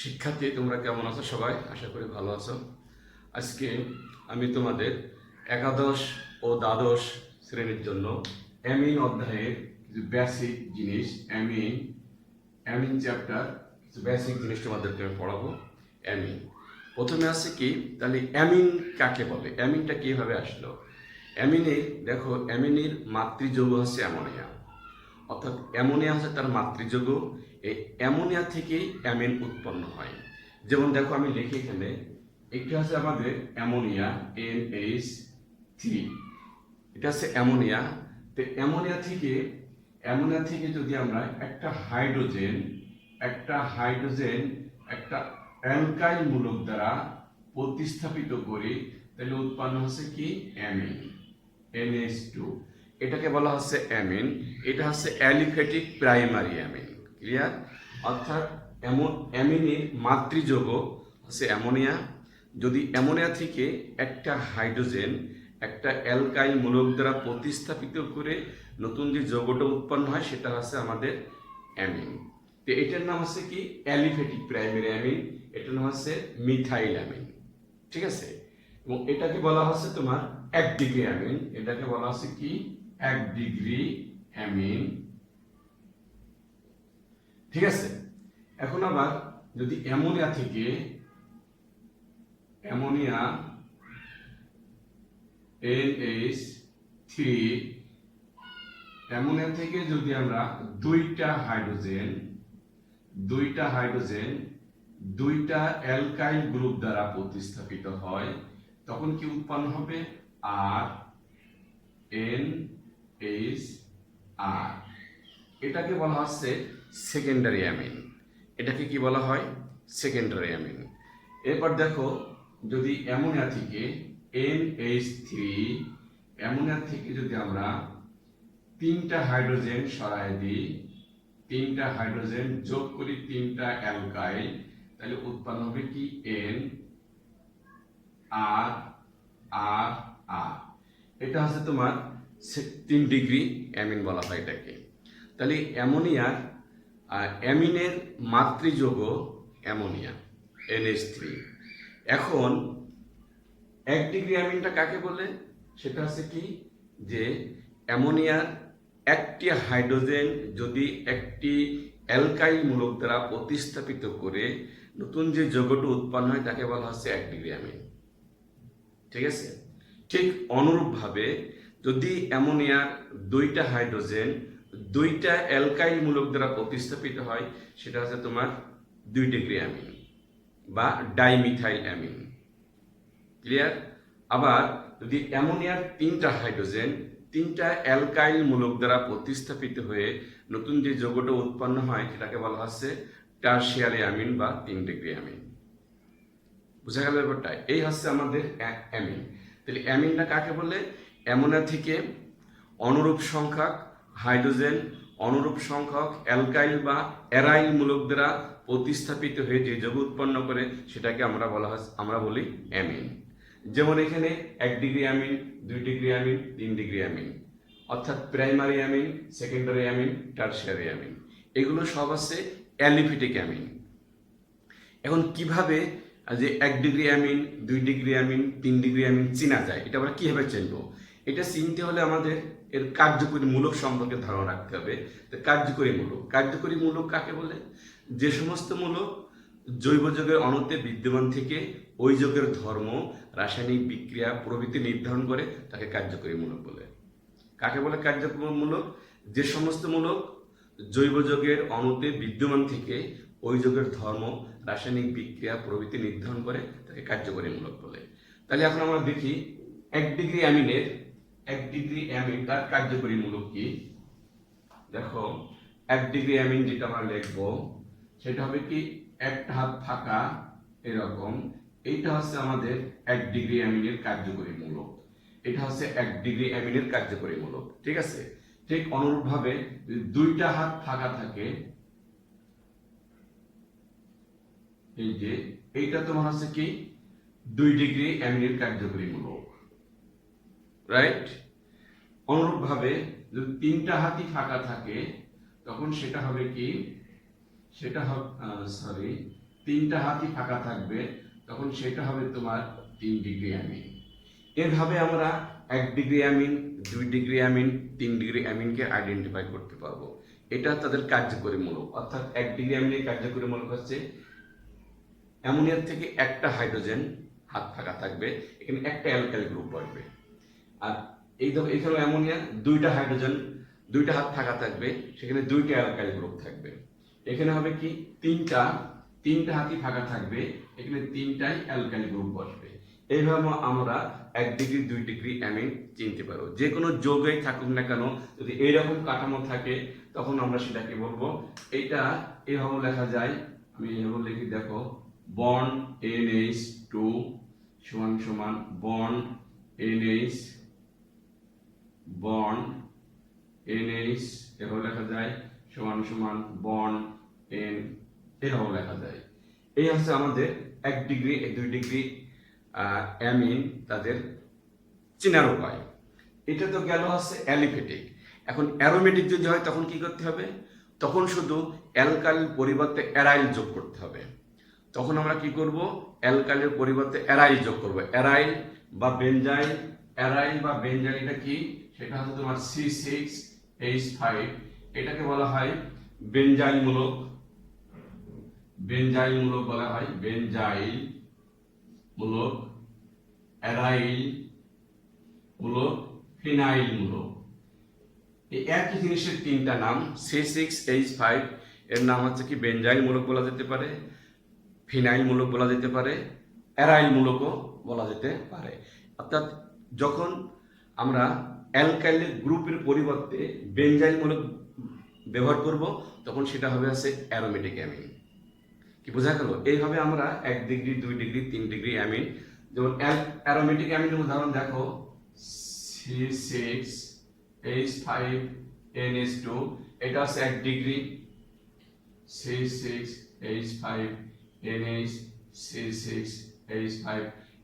শিক্ষার্থী, তোমরা কেমন আছো? সবাই আশা করি ভালো আছো। আজকে আমি তোমাদের একাদশ ও দ্বাদশ শ্রেণীর জন্য অ্যামিন অধ্যায়ের কিছু বেসিক জিনিস, অ্যামিন অ্যামিন চ্যাপ্টার কিছু বেসিক জিনিস তোমাদেরকে আমি পড়াবো। অ্যামিন প্রথমে আছে কি, তাহলে অ্যামিন কাকে বলে, অ্যামিনটা কীভাবে আসলো? অ্যামিনে দেখো, অ্যামিনের মাতৃযৌগ হচ্ছে অ্যামোনিয়া, অর্থাৎ অ্যামোনিয়া হচ্ছে তার মাতৃযৌগ। এই অ্যামোনিয়া থেকেই অ্যামিন উৎপন্ন হয়। যেমন দেখো, আমি লিখি এখানে, এটা হচ্ছে আমাদের অ্যামোনিয়া NH3, এটা হচ্ছে অ্যামোনিয়া। তো অ্যামোনিয়া থেকে যদি আমরা একটা হাইড্রোজেন একটা অ্যালকাইল মূলক দ্বারা প্রতিস্থাপিত করি, তাহলে উৎপন্ন হচ্ছে কি অ্যামিন NH2। এটাকে বলা হচ্ছে অ্যামিন। এটা হচ্ছে অ্যালিফ্যাটিক প্রাইমারি অ্যামিন। ক্লিয়ার? অর্থাৎ অ্যামিনের মাতৃযৌগ হচ্ছে অ্যামোনিয়া। যদি অ্যামোনিয়া থেকে একটা হাইড্রোজেন একটা অ্যালকাইল মূলক দ্বারা প্রতিস্থাপিত করে নতুন যে যৌগটা উৎপন্ন হয় সেটা হচ্ছে আমাদের অ্যামিন। তো এটার নাম হচ্ছে কি অ্যালিফ্যাটিক প্রাইমারি অ্যামিন, এটার নাম হচ্ছে মিথাইল অ্যামিন। ঠিক আছে? এবং এটাকে বলা হচ্ছে তোমার 1 ডিগ্রি অ্যামিন। এটাকে বলা হচ্ছে কি 1 ডিগ্রি অ্যামিন। ঠিক আছে? এখন আবার যদি অ্যামোনিয়া NH3, অ্যামোনিয়া থেকে যদি আমরা দুইটা হাইড্রোজেন দুইটা অ্যালকাইল গ্রুপ দ্বারা প্রতিস্থাপিত হয়, তখন কি উৎপন্ন হবে? RNHR। এটাকে বলা হচ্ছে সেকেন্ডারি অ্যামিন। এটাকে কি বলা হয়? Secondary amine. এরপর দেখো, যদি অ্যামোনিয়া থেকে NH3, অ্যামোনিয়া থেকে যদি আমরা তিনটা হাইড্রোজেন সরায় দিই, তিনটা হাইড্রোজেন যোগ করি তিনটা অ্যালকাইল, তাহলে উৎপন্ন হবে কি NR। এটা হচ্ছে তোমার 3 ডিগ্রি অ্যামিন বলা হয় এটাকে। তাহলে অ্যামিনের মাতৃযৌগ অ্যামোনিয়া NH3। এখন 1 ডিগ্রি অ্যামিনটা কাকে বলে? সেটা হচ্ছে কি, যে অ্যামোনিয়ার একটি হাইড্রোজেন যদি একটি অ্যালকাইল মূলক দ্বারা প্রতিস্থাপিত করে নতুন যে যৌগটা উৎপন্ন হয় তাকে বলা হচ্ছে 1 ডিগ্রি অ্যামিন। ঠিক আছে? ঠিক অনুরূপভাবে যদি অ্যামোনিয়ার দুইটা হাইড্রোজেন দুইটা অ্যালকাইল মূলক দ্বারা প্রতিস্থাপিত হয়, সেটা হচ্ছে তোমার 2 ডিগ্রি অ্যামিন বা ডাইমিথাইল অ্যামিন। ক্লিয়ার? আবার যদি অ্যামোনিয়ার তিনটা হাইড্রোজেন তিনটা অ্যালকাইল মূলক দ্বারা প্রতিস্থাপিত হয়ে নতুন যে যৌগটা উৎপন্ন হয় সেটাকে বলা হচ্ছে টারশিয়ারি অ্যামিন বা 3 ডিগ্রি অ্যামিন। বুঝা গেল ব্যাপারটা? এই হচ্ছে আমাদের অ্যামিন। তাহলে অ্যামিনটা কাকে বলে? অ্যামোনিয়া থেকে অনুরূপ সংখ্যক হাইড্রোজেন অনুরূপ সংখ্যক অ্যালকাইল বা অ্যারাইল মূলক দ্বারা প্রতিস্থাপিত হয়ে যে যৌগ উৎপন্ন করে সেটাকে আমরা বলি অ্যামিন। যেমন এখানে 1 degree amine, 2 degree amine, 3 degree amine, অর্থাৎ primary amine, secondary amine, tertiary amine, এগুলো সব আছে অ্যালিফ্যাটিক অ্যামিন। এখন কিভাবে যে 1 degree amine, 2 degree amine, 3 degree amine চেনা যায়, এটা আমরা কিভাবে চিনব? এটা চিনতে হলে আমাদের এর কার্যকরী মূলক সম্পর্কে ধারণা রাখতে হবে। তো কার্যকরী মূলক কাকে বলে? যে সমস্ত মূলক জৈব যৌগের অণুতে বিদ্যমান থেকে ওই যৌগের ধর্ম, রাসায়নিক বিক্রিয়া প্রভৃতি নির্ধারণ করে তাকে কার্যকরী মূলক বলে। কাকে বলে কার্যকরী মূলক? যে সমস্ত মূলক জৈব যৌগের অণুতে বিদ্যমান থেকে ওই যৌগের ধর্ম, রাসায়নিক বিক্রিয়া প্রভৃতি নির্ধারণ করে তাকে কার্যকরী মূলক বলে। তাহলে এখন আমরা দেখি 1 ডিগ্রি অ্যামিন তার কার্যকরী মূলক কি। দেখো, 1 ডিগ্রি অ্যামিন যেটা আমরা লিখবো সেটা হবে কি, একটা হাত ফাঁকা এরকম। এইটা হচ্ছে আমাদের 1 ডিগ্রি অ্যামিনের কার্যকরী মূলক। এটা হচ্ছে 1 ডিগ্রি অ্যামিনের কার্যকরী মূলক। ঠিক আছে? ঠিক অনুরূপভাবে যদি দুইটা হাত ফাঁকা থাকে, এই যে এইটা তোমার হচ্ছে কি 2 ডিগ্রি অ্যামিনের কার্যকরী মূলক। রাইট? অনুরূপভাবে যদি তিনটা হাতই ফাঁকা থাকে তখন সেটা হবে কি, তিনটা হাতই ফাঁকা থাকবে, তখন সেটা হবে তোমার 3 ডিগ্রি অ্যামিন। এভাবে আমরা 1 degree amine, 2 degree amine, 3 degree অ্যামিনকে আইডেন্টিফাই করতে পারবো। এটা তাদের কার্যকরী মূলক। অর্থাৎ 1 ডিগ্রি অ্যামিনের কার্যকরী মূলক হচ্ছে অ্যামোনিয়ার থেকে একটা হাইড্রোজেন হাত ফাঁকা থাকবে, এখানে একটা অ্যালকাইল গ্রুপ বসবে। আর এখানে অ্যামোনিয়া দুইটা হাইড্রোজেন, দুইটা হাত ফাঁকা থাকবে, সেখানে দুইটা অ্যালকাইল গ্রুপ থাকবে। এখানে হবে কি তিনটা হাতই ফাঁকা থাকবে, এখানে তিনটাই অ্যালকাইল গ্রুপ বসবে। এইভাবে আমরা 1 ডিগ্রি 2 ডিগ্রি অ্যামিন চিনতে পারবো। যে কোনো যৌগেই থাকুক না কেন, যদি এইরকম কাঠামো থাকে তখন আমরা সেটাকে বলবো। এটা এভাবে লেখা যায়, আমি এভাবে লিখি, দেখো, বন্ড NH2 সমান সমান বন্ড NH, বন্ড NH এভাবে লেখা যায়, সমান সমান বন্ড N এভাবে লেখা যায়। এই হচ্ছে আমাদের 1 ডিগ্রি 2 ডিগ্রি অ্যামিন তাদের চেনার উপায়। এটা তো গেল হচ্ছে অ্যালিফেটিক। এখন অ্যারোমেটিক যদি হয় তখন কি করতে হবে? তখন শুধু অ্যালকাইল পরিবর্তে অ্যারাইল যোগ করতে হবে। তখন আমরা কি করব? অ্যালকাইলের পরিবর্তে অ্যারাইল যোগ করব। অ্যারাইল বা বেনজাইল, অ্যারাইল বা বেনজাইল এটা কি? সেটা হচ্ছে তোমার C6H5, এটাকে বলা হয় বেনজাইল মূলক। বেনজাইল মূলক বলা হয়, বেনজাইল মূলক, অ্যারাইল মূলক, ফিনাইল মূলক। এই একই জিনিসের তিনটা নাম। C6H5 এর নাম হচ্ছে কি বেনজাইল মূলক বলা যেতে পারে, ফিনাইল মূলক বলা যেতে পারে, অ্যারাইল মূলকও বলা যেতে পারে। অর্থাৎ যখন আমরা অ্যালকাইল গ্রুপের পরিবর্তে বেনজাইল মূলক ব্যবহার করব তখন সেটা হবে আছে অ্যারোমেটিক অ্যামিন। কি বোঝা গেল? এইভাবে আমরা 1 ডিগ্রি 2 ডিগ্রি 3 ডিগ্রি অ্যামিন, যেমন অ্যারোমেটিক অ্যামিনের উদাহরণ দেখো, C6H5NH2, এটা হচ্ছে 1 ডিগ্রি, C6H5NH, C6H5,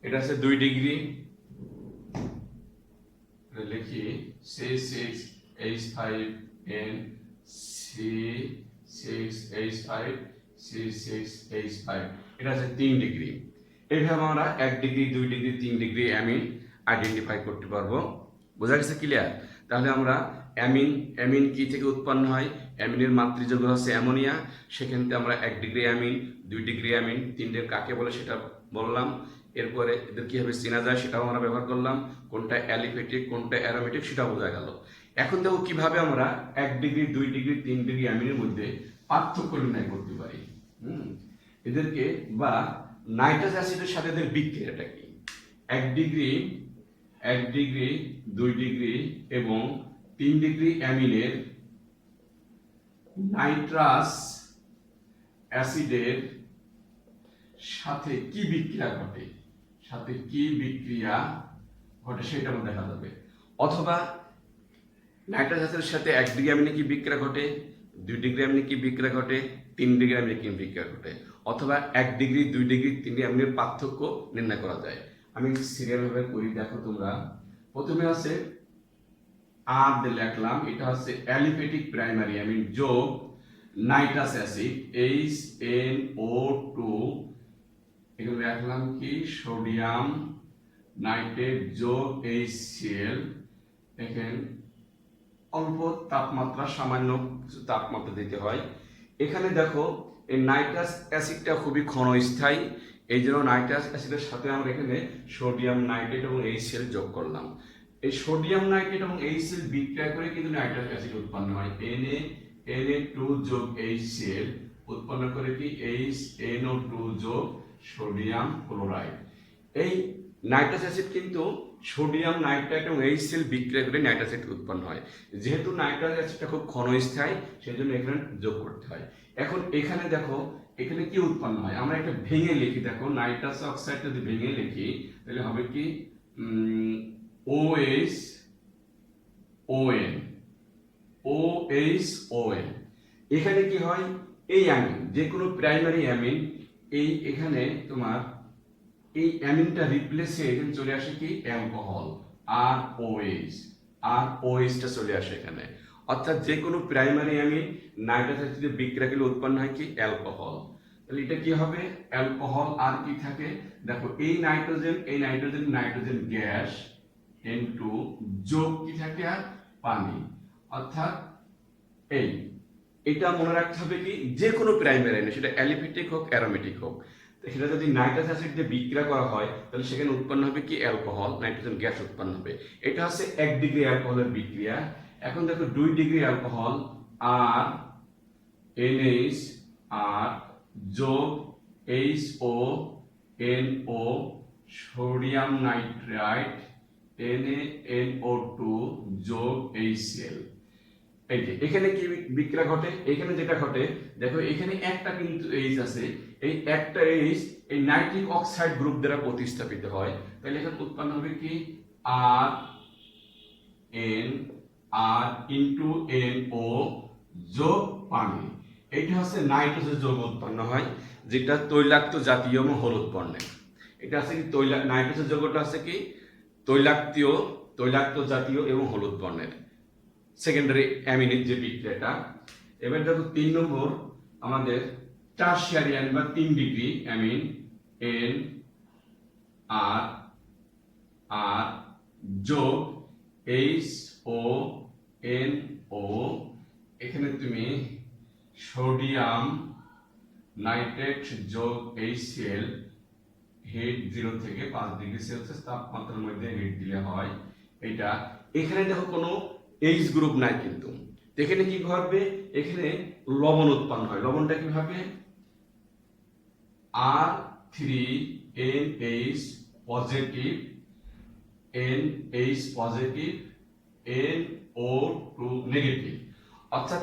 এটা হচ্ছে 2 ডিগ্রি, লিখি C6H5N, C6H5, C6H5, এটা হচ্ছে 3 ডিগ্রি। এইভাবে আমরা 1 degree 2 degree 3 degree amine identify করতে পারবো। বোঝা গেছে? ক্লিয়ার? তাহলে আমরা অ্যামিন কি থেকে উৎপন্ন হয়? অ্যামিনের মাতৃযৌগ হচ্ছে অ্যামোনিয়া। সেখান থেকে আমরা 1 degree amine, 2 degree amine, 3 degree কাকে বলে সেটা বললাম। এরপরে এদের কীভাবে চেনা যায় সেটাও আমরা ব্যবহার করলাম। কোনটা অ্যালিফেটিক কোনটা অ্যারোমেটিক সেটাও বোঝা গেল। এখন দেখো কিভাবে আমরা 1 ডিগ্রি 2 ডিগ্রি 3 ডিগ্রি অ্যামিনের মধ্যে পার্থক্য নির্ণয় করতে পারি। এদেরকে বা নাইট্রাস অ্যাসিডের সাথে এদের বিক্রিয়াটা কি? 1 ডিগ্রি 2 ডিগ্রি এবং 3 ডিগ্রি অ্যামিনের নাইট্রাস অ্যাসিডের সাথে কি বিক্রিয়া ঘটে, সেটা আমরা দেখা যাবে। অথবা নাইট্রাস অ্যাসিডের সাথে 1 ডিগ্রি অ্যামিনে কি বিক্রিয়া ঘটে, 2 ডিগ্রি অ্যামিনে কি বিক্রিয়া ঘটে, 3 ডিগ্রি অ্যামিনে কি বিক্রিয়া ঘটে, অথবা 1 ডিগ্রি 2 ডিগ্রি 3 ডিগ্রি অ্যামিনের পার্থক্য নির্ণয় করা যায়। আমি সিরিয়াল ভাবে করি, দেখো তোমরা। প্রথমে আছে আর লিখলাম, এটা হচ্ছে অ্যালিফেটিক প্রাইমারি অ্যামিন যোগ নাইট্রাস অ্যাসিড HNO2, এখানে লিখলাম কি সোডিয়াম নাইট্রেট যোগ HCl। এখানে অল্প তাপমাত্রা, সামান্য কিছু তাপমাত্রা দিতে হয়। এখানে দেখো এই নাইট্রাস অ্যাসিডটা খুবই ক্ষণস্থায়ী, এই জন্য নাইট্রাস অ্যাসিডের সাথে আমরা এখানে সোডিয়াম নাইট্রেট এবং HCl যোগ করলাম। এই সোডিয়াম নাইট্রেট এবং HCl বিক্রিয়া করে কিন্তু নাইট্রাস অ্যাসিড উৎপন্ন হয়। Na2 যোগ HCl উৎপন্ন করে কি HNO2 যোগ সোডিয়াম ক্লোরাইড। এই নাইট্রাস অ্যাসিড কিন্তু সোডিয়াম নাইট্রেট এবং HCl বিক্রিয়া করে নাইট্রাস অ্যাসিড উৎপন্ন হয়। যেহেতু নাইট্রাস অ্যাসিডটা খুব ক্ষণস্থায়ী সেই জন্য এখানে যোগ করতে হয়। এখন এখানে দেখো এখানে কি উৎপন্ন হয়, আমরা একটা ভেঙে লিখি। দেখো নাইট্রাস অক্সাইড যদি ভেঙে লিখি তাহলে হবে কি OHON। এখানে কি হয়, এই অ্যামিন যে কোনো প্রাইমারি অ্যামিন, এই এখানে তোমার এই অ্যামিনটা রিপ্লেসে এখানে চলে আসে কি অ্যালকোহল, ROHটা চলে আসে এখানে। অর্থাৎ যে কোনো প্রাইমারি অ্যামিন নাইট্রাস অ্যাসিডে বিক্রিয়া করলে উৎপন্ন হয় কি অ্যালকোহল। তাহলে এটা কি হবে অ্যালকোহল। আর কি থাকে দেখো এই নাইট্রোজেন গ্যাস N2 যোগ কি থাকে আর পানি, অর্থাৎ এটা মনে রাখতে হবে কি যে কোনো প্রাইমারি আয়ন সেটা অ্যালিফেটিক হোক অ্যারোমেটিক হোক, সেটা যদি নাইট্রাস অ্যাসিড দিয়ে বিক্রিয়া করা হয় তাহলে সেখানে উৎপন্ন হবে কি অ্যালকোহল, নাইট্রোজেন গ্যাস উৎপন্ন হবে। এটা হচ্ছে 1 ডিগ্রি অ্যালকোহলের বিক্রিয়া। এখন দেখো 2 ডিগ্রি অ্যালকোহল আর NH আর যোগ HONO সোডিয়াম নাইট্রাইট NaNO2 যোগ HCl। এই যে এখানে কি বিক্রিয়া ঘটে, এখানে যেটা ঘটে দেখো এখানে একটা কিন্তু H আছে, এই একটা H এই নাইট্রিক অক্সাইড গ্রুপ দ্বারা প্রতিস্থাপিত হয়, তাহলে এখানে উৎপন্ন হবে কি আর N আর ইনটু NO যোগ পানি। এইটা হচ্ছে নাইট্রোজেন যৌগ উৎপন্ন হয় যেটা তৈলাক্ত জাতীয় এবং হলুদ বর্ণের। এটা আছে কি নাইট্রোজেন যৌগটা আছে কি তৈলাক্ত জাতীয় এবং হলুদ বর্ণের সেকেন্ডারি অ্যামিনের যে বিক্রিয়াটা। এবার দেখো 3 নম্বর আমাদের টারশিয়ারি অ্যামিন বা 3 ডিগ্রি অ্যামিন N আর যোগ HONO, এখানে তুমি সোডিয়াম নাইট্রেট যোগ HCl হিট 0 থেকে 5 ডিগ্রি সেলসিয়াস তাপমাত্রার মধ্যে হিট দিলে হয় এটা। এখানে দেখো কোনো H গ্রুপ নাই কিন্তু, এখানে কি ঘটবে এখানে লবণ উৎপন্ন হয়। লবণটা কিভাবে R3NH positive NH positive NO2 negative, অর্থাৎ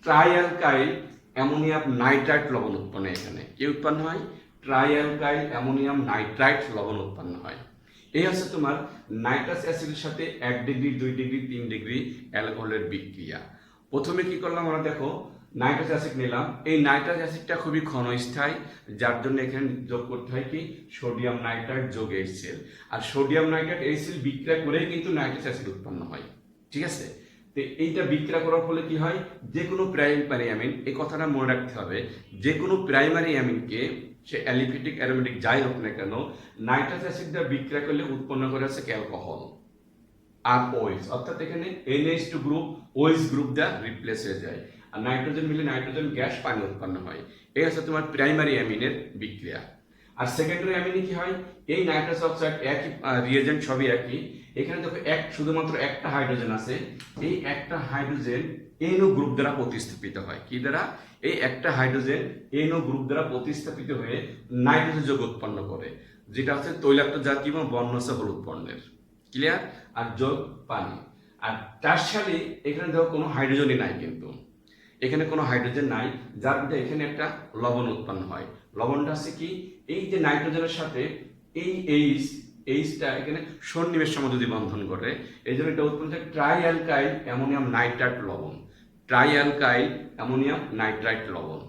ট্রাইঅ্যালকাইল অ্যামোনিয়াম নাইট্রাইট লবণ উৎপন্ন। এখানে কি উৎপন্ন হয় ট্রাইঅ্যালকাইল অ্যামোনিয়াম নাইট্রাইট লবণ উৎপন্ন হয়। এই হচ্ছে তোমার নাইট্রাস অ্যাসিডের সাথে 1 ডিগ্রি 2 ডিগ্রি 3 ডিগ্রি অ্যালকোহলের বিক্রিয়া। প্রথমে কি করলাম আমরা দেখো নাইট্রাস অ্যাসিড নিলাম, এই নাইট্রাস অ্যাসিডটা খুবই ক্ষণস্থায়ী যার জন্য এখানে যোগ করতে হয় কি সোডিয়াম নাইট্রাইট যোগ HCl, আর সোডিয়াম নাইট্রাইট HCl বিক্রিয়া করেই কিন্তু নাইট্রাস অ্যাসিড উৎপন্ন হয়। ঠিক আছে, তো এইটা বিক্রিয়া করার ফলে কি হয় যে কোনো প্রাইমারি অ্যামিন, এই কথাটা মনে রাখতে হবে, যে কোনো প্রাইমারি অ্যামিনকে সে অ্যালিফেটিক অ্যারোমেটিক যাই হোক না কেন নাইট্রাস অ্যাসিড দ্বারা বিক্রিয়া করলে উৎপন্ন করে আছে অ্যালকোহল আর OH, অর্থাৎ এখানে NH2 গ্রুপ OH গ্রুপ দ্বারা রিপ্লেস হয়ে যায় আর নাইট্রোজেন মিলে নাইট্রোজেন গ্যাস পানি উৎপন্ন হয়। এই হচ্ছে তোমার প্রাইমারি অ্যামিনের বিক্রিয়া। আর সেকেন্ডারি অ্যামিনে কি হয় এই নাইট্রাস অক্সাইড একই রিয়েজেন্ট সবই একই, এখানে দেখো শুধুমাত্র একটা হাইড্রোজেন আছে, এই একটা হাইড্রোজেন NO গ্রুপ দ্বারা প্রতিস্থাপিত হয়। কি দ্বারা এই একটা হাইড্রোজেন NO গ্রুপ দ্বারা প্রতিস্থাপিত হয়ে নাইট্রোজেন যৌগ উৎপন্ন করে যেটা হচ্ছে তৈলাক্ত জাতীয় এবং বর্ণসহ হলুদ বর্ণের। ক্লিয়ার, আর যোগ পানি। আর টারশিয়ারি এখানে দেখো কোনো হাইড্রোজেনই নাই, কিন্তু এখানে কোনো হাইড্রোজেন নাই যার মধ্যে এখানে একটা লবণ উৎপন্ন হয়। লবণটা আছে কি এই যে নাইট্রোজেনের সাথে এই এইচটা এখানে সন্নিবেশ সমাযোজী বন্ধন করে, এই জন্য এটা উৎপন্ন হয় ট্রাইঅ্যালকাইল অ্যামোনিয়াম নাইট্রাইট লবণ। ট্রাইঅ্যালকাইল অ্যামোনিয়াম নাইট্রাইট লবণ,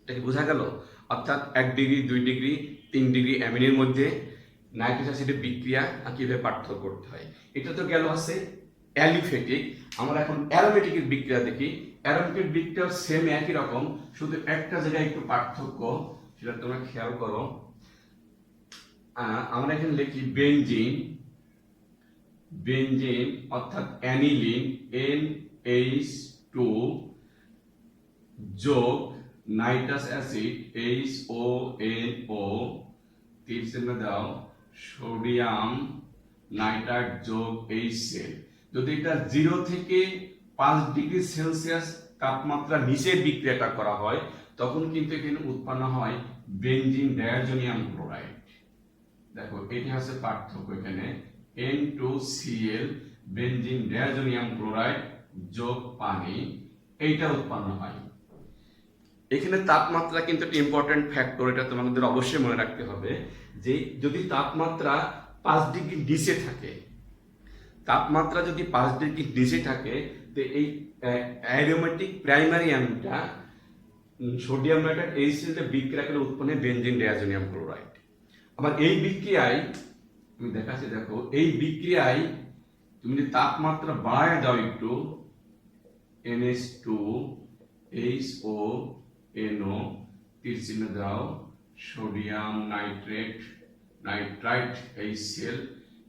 এটা কি বোঝা গেল? অর্থাৎ 1 ডিগ্রি 2 ডিগ্রি 3 ডিগ্রি অ্যামিনের মধ্যে নাইট্রিক অ্যাসিডের বিক্রিয়া কিভাবে পার্থক্য করতে হয়। এটা তো গেল আছে অ্যালিফেটিক। আমরা এখন অ্যারোমেটিকের বিক্রিয়া দেখি। অ্যারোমেটিক বিক্রিয়া সেম একই রকম, শুধু একটা জায়গায় একটু পার্থক্য, সেটা তোমরা খেয়াল করো। আমরা এখানে লিখি বেনজিন অর্থাৎ অ্যানিলিন NH2 যোগ নাইট্রাস অ্যাসিড HONO, তীর চিহ্ন দাও, সোডিয়াম নাইট্রাইট যোগ HCl। যদি এটা 0 থেকে 5 ডিগ্রি সেলসিয়াস তাপমাত্রা নিচে বিক্রিয়াটা করা হয় তখন কিন্তু এখানে উৎপন্ন হয় বেনজিন ডায়াজোনিয়াম ক্লোরাইড। দেখো এটা হচ্ছে পার্থক্য, এখানে N2Cl বেনজিন ডায়াজোনিয়াম ক্লোরাইড যোগ পানি, এইটা উৎপন্ন হয়। এখানে তাপমাত্রা কিন্তু একটা ইম্পর্টেন্ট ফ্যাক্টর, এটা তোমাদের অবশ্যই মনে রাখতে হবে যে যদি তাপমাত্রা 5 ডিগ্রি নিচে থাকে, তাপমাত্রা যদি 5 ডিগ্রি নিচে থাকে তো এই অ্যারোমেটিক প্রাইমারি অ্যামিনটা সোডিয়াম নাইট্রাইট HCl তে বিক্রিয়া করে উৎপন্ন হয় বেনজিন ডায়াজোনিয়াম ক্লোরাইড। আবার এই বিক্রিয়ায় তুমি দেখাচ্ছি, দেখো এই বিক্রিয়ায় তুমি যদি তাপমাত্রা বাড়ায় দাও একটু, NH2HONO তীর চিহ্ন দাও, সোডিয়াম নাইট্রেট নাইট্রাইট HCl,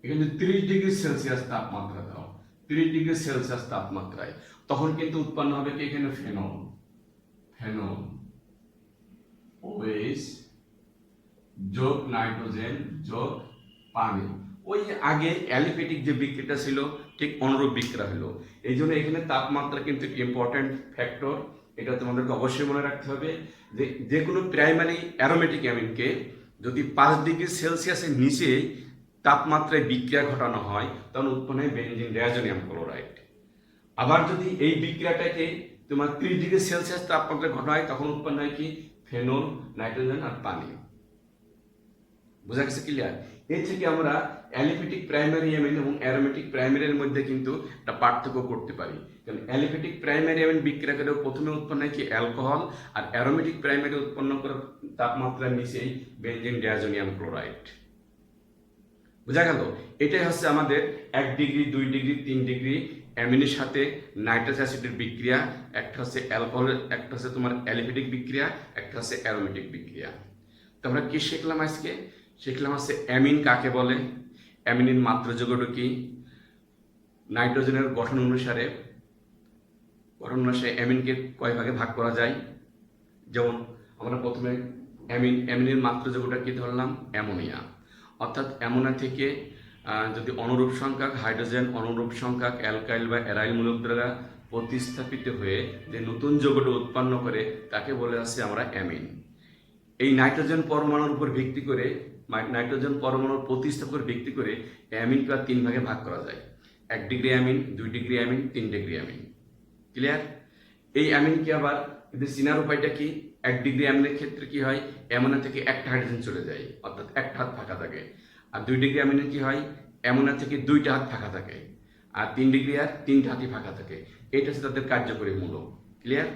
এখানে 30 ডিগ্রি সেলসিয়াস তাপমাত্রা দাও, 30 ডিগ্রি সেলসিয়াস তাপমাত্রায়, তখন কিন্তু উৎপন্ন হবে কি এখানে ফেনল, ফেনল OH যোগ নাইট্রোজেন যোগ পানি। ওই আগে অ্যালিফেটিক যে বিক্রিয়াটা ছিল ঠিক অনুরূপ বিক্রিয়া হলো। এই জন্য এখানে তাপমাত্রা কিন্তু ইম্পর্টেন্ট ফ্যাক্টর, এটা তোমাদেরকে অবশ্যই মনে রাখতে হবে যে যে কোনো প্রাইমারি অ্যারোমেটিক অ্যামিনকে যদি 5 ডিগ্রি সেলসিয়াসের নিচে তাপমাত্রায় বিক্রিয়া ঘটানো হয় তখন উৎপন্ন হয় বেনজিন ডায়াজোনিয়াম ক্লোরাইড। আবার যদি এই বিক্রিয়াটাকে তোমার 30 ডিগ্রি সেলসিয়াস তাপমাত্রায় ঘটানো হয় তখন উৎপন্ন হয় কি ফেনল, নাইট্রোজেন আর পানি। বোঝা গেছে ক্লিয়ার? এর থেকে আমরা অ্যালিফেটিক প্রাইমারি অ্যামিন এবং অ্যারোমেটিক প্রাইমারির মধ্যে কিন্তু একটা পার্থক্য করতে পারি। কারণ অ্যালিফেটিক প্রাইমারি অ্যামিন বিক্রিয়া করে প্রথমে উৎপন্ন হয় কি অ্যালকোহল, আর অ্যারোমেটিক প্রাইমারি উৎপন্ন করে তাপমাত্রার নিচেই বেনজিন ডায়াজোনিয়াম ক্লোরাইড। বোঝা গেল? এটাই হচ্ছে আমাদের 1 ডিগ্রি 2 ডিগ্রি 3 ডিগ্রি অ্যামিনের সাথে নাইট্রাস অ্যাসিডের বিক্রিয়া, একটা হচ্ছে অ্যালকোহলের, একটা হচ্ছে তোমার অ্যালিফেটিক বিক্রিয়া, একটা হচ্ছে অ্যারোমেটিক বিক্রিয়া। তো আমরা কি শিখলাম আজকে? শিখলাম হচ্ছে অ্যামিন কাকে বলে, অ্যামিনের মাত্র যৌগটা কি, নাইট্রোজেনের গঠন অনুসারে অ্যামিনকে কয় ভাগে ভাগ করা যায়। যেমন আমরা প্রথমে অ্যামিনের মাত্র যৌগটা কি ধরলাম, অ্যামোনিয়া। অর্থাৎ অ্যামোনিয়া থেকে যদি অনুরূপ সংখ্যক হাইড্রোজেন, অনুরূপ সংখ্যক অ্যালকাইল বা অ্যারাইল মূলক দ্বারা প্রতিস্থাপিত হয়ে যে নতুন যৌগটা উৎপন্ন করে তাকে বলে আসছে আমরা অ্যামিন। এই নাইট্রোজেন পরমাণুর উপর ভিত্তি করে, নাইট্রোজেন পরমাণুর প্রতিস্থাপনের ভিত্তি করে অ্যামিনকে 3 ভাগে ভাগ করা যায়, 1 degree amine, 2 degree amine, 3 degree amine. Clear? এই অ্যামিনকে আবার কিন্তু চিনার উপায়টা কি, 1 ডিগ্রি অ্যামিনের ক্ষেত্রে কি হয়, অ্যামোনিয়া থেকে একটা হাইড্রোজেন চলে যায়, অর্থাৎ একটা হাত ফাঁকা থাকে। আর 2 ডিগ্রি অ্যামিনের কি হয়, অ্যামোনিয়া থেকে 2টা হাত ফাঁকা থাকে। আর 3 ডিগ্রি আর 3টা হাতই ফাঁকা থাকে। এটা হচ্ছে তাদের কার্যকরী মূলক। ক্লিয়ার?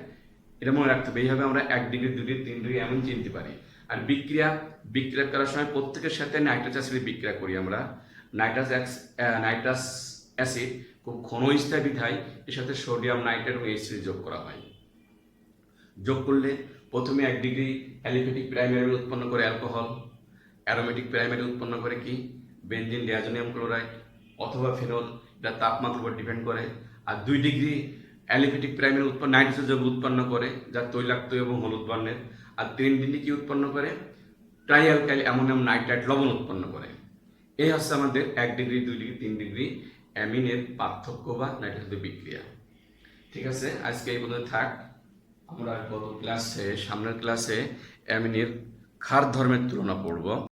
এটা মনে রাখতে হবে। এইভাবে আমরা 1 ডিগ্রি 2 ডিগ্রি 3 ডিগ্রি অ্যামিন চিনতে পারি। আর বিক্রিয়া করার সময় প্রত্যেকের সাথে নাইট্রাস অ্যাসিডের বিক্রিয়া করি আমরা। নাইট্রাস অ্যাসিড খুব ক্ষণস্থায়ী বিধায় এর সাথে সোডিয়াম নাইট্রেট এবং HCl যোগ করা হয়। যোগ করলে প্রথমে 1 ডিগ্রি অ্যালিফেটিক প্রাইমারি উৎপন্ন করে অ্যালকোহল, অ্যারোমেটিক প্রাইমারি উৎপন্ন করে কি বেনজিন ডায়াজোনিয়াম ক্লোরাইড অথবা ফেনল, এটা তাপমাত্রার উপর ডিপেন্ড করে। আর 2 ডিগ্রি অ্যালিফেটিক প্রাইমারি নাইট্রোজেন যৌগ উৎপন্ন করে যা তৈলাক্ত এবং হলুদ বর্ণের। আর 3 ডিগ্রি কি উৎপন্ন করে, ট্রাইঅ্যালকাইল অ্যামোনিয়াম নাইট্রাইট লবণ উৎপন্ন করে। এই হচ্ছে আমাদের 1 ডিগ্রি 2 ডিগ্রি 3 ডিগ্রি অ্যামিনের পার্থক্য বা নাইট্রোজেন বিক্রিয়া। ঠিক আছে, আজকে এই পর্যন্ত থাক। আমরা সামনের ক্লাসে অ্যামিনের ক্ষার ধর্মের তুলনা পড়ব।